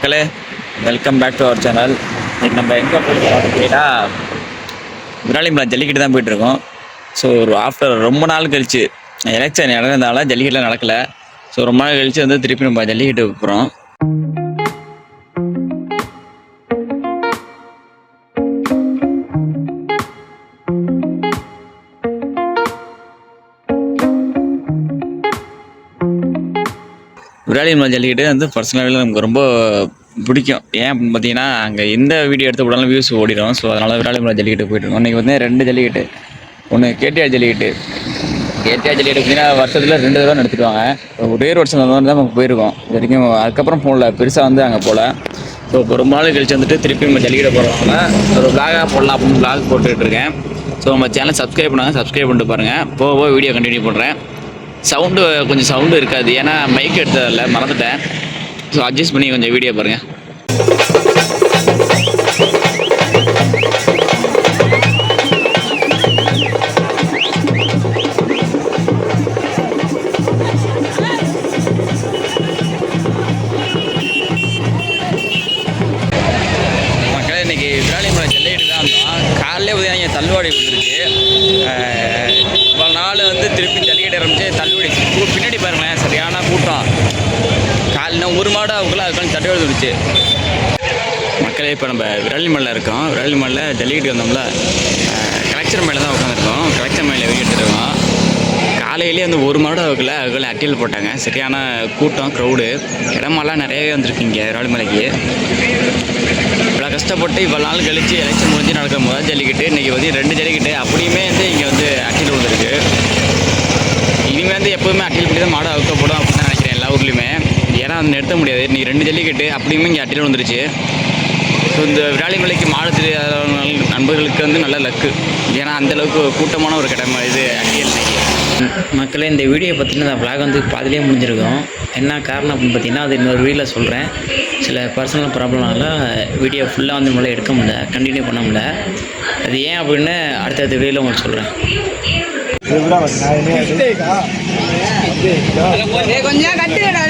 மக்களே, welcome back to our channel. இன்னைக்கு நம்ம எங்கே போயிட்டு கேட்டா விராலிமலை ஜல்லிக்கட்டு தான் போயிட்டுருக்கோம். ஸோ ஆஃப்டர் ரொம்ப நாள் கழிச்சு எலெக்ஷன் நடந்ததால ஜல்லிக்கட்டுலாம் நடக்கலை. ஸோ ரொம்ப நாள் கழிச்சு வந்து திருப்பி நம்ம ஜல்லிக்கட்டு போகிறோம். விராலிமலை ஜல்லிக்கட்டு வந்து பர்சனலாக நமக்கு ரொம்ப பிடிக்கும். ஏன் அப்படின்னு பார்த்தீங்கன்னா, அங்கே எந்த வீடியோ எடுத்து விடாலும் வியூஸ் ஓடிடும். ஸோ அதனால் விராலிமலை ஜல்லிக்கட்டு போயிட்டுருக்கோம். இன்றைக்கி வந்து 2 ஜல்லிக்கட்டு. ஒன்று கேடிஆர் ஜல்லிக்கட்டு. கேடிஆர் ஜல்லிக்கட்டு பார்த்தீங்கன்னா வருஷத்தில் 2 தடவை நடத்திடுவாங்க. ஒரே ஒரு வருஷம் தான் நமக்கு போயிருக்கோம் இது வரைக்கும். அதுக்கப்புறம் போகல, பெருசாக வந்து அங்கே போகல. ஸோ இப்போ ரொம்ப நாள் கழிச்சு வந்துட்டு திருப்பி நம்ம ஜல்லிக்கட்டு போகிறோம்னா ஒரு விளாகாக போடலாம் அப்படின்னு விளாக் போட்டுக்கிட்டு இருக்கேன். ஸோ நம்ம சேனல் சப்ஸ்கிரைப் பண்ணிட்டு பாருங்கள். போக வீடியோ கண்டினியூ பண்ணுறேன். கொஞ்சம் சவுண்டு இருக்காது, ஏன்னா மைக் எடுத்ததில்ல, மறந்துட்டேன். ஸோ அட்ஜஸ்ட் பண்ணி கொஞ்சம் வீடியோ பாருங்கள். மக்களே, இன்றைக்கி விராலிமலை ஜல்லிக்கட்டு தான் இருந்தோம். காலையிலே பார்த்தீங்கன்னா இங்கே தள்ளுவாடி வந்துருக்கு. இவ்வளோ நாள் வந்து திருப்பி ஜல்லிக்கட்டு ஆரம்பிச்சு தள்ளுவாடி பின்னாடி பாருங்களேன், சரியான கூட்டம். காலையில் ஒரு மாடு அவங்களாம் அதுக்கான தள்ளுவாடி வந்துடுச்சு. மக்களே, இப்போ நம்ம விராலிமலையில் இருக்கோம். விராலிமலையில் ஜல்லிக்கட்டு வந்தோம்ல, கலெக்டர் மேலே தான் உட்காந்துருக்கோம். கலெக்டர் மேலே வெயிட்டு இருக்கோம். காலையிலேயே வந்து ஒரு மாடு அதுக்குள்ள அட்டியல் போட்டாங்க. சரியான கூட்டம், க்ரௌடு. இடமெல்லாம் நிறையவே வந்துருக்கீங்க விராலிமலைக்கு. இவ்வளோ கஷ்டப்பட்டு இவ்வளோ நாள் கழிச்சு எலெக்ஷன் முடிஞ்சு நடக்கிற முதல் ஜல்லிக்கட்டு இன்றைக்கி வந்து 2 ஜல்லிக்கட்டு அப்படியுமே வந்து இங்கே வந்து அட்டியல் வந்துருக்கு. இனிமேல் வந்து எப்போதுமே அட்டியல் பண்ணி தான் மாடு அவுக்கப்படும் அப்படின்னு தான் நினைக்கிறேன் எல்லா ஊர்லேயுமே. ஏன்னா அது நிறுத்த முடியாது. இன்றைக்கி 2 ஜல்லிக்கட்டு அப்படியுமே இங்கே அட்டியல் வந்துருச்சு. ஸோ இந்த விராலிமலைக்கு மாடு தெரியாத நண்பர்களுக்கு வந்து நல்ல லக்கு. ஏன்னா அந்தளவுக்கு கூட்டமான ஒரு கடமை இது அட்டியல் இன்னைக்கு. மக்களே, இந்த வீடியோ பார்த்தீங்கன்னா இந்த விளாக் வந்து பாதிலே முடிஞ்சிருக்கும். என்ன காரணம் அப்படின்னு பார்த்தீங்கன்னா, அது இன்னொரு வீடியோவில் சொல்கிறேன். சில பர்சனல் ப்ராப்ளம்னால வீடியோ ஃபுல்லாக வந்து நம்மளால் எடுக்க முடியல, கண்டினியூ பண்ண முடியல. அது ஏன் அப்படின்னு அடுத்தடுத்த வீடியோவில் உங்களுக்கு சொல்கிறேன். கொஞ்சம் கட்டுடா.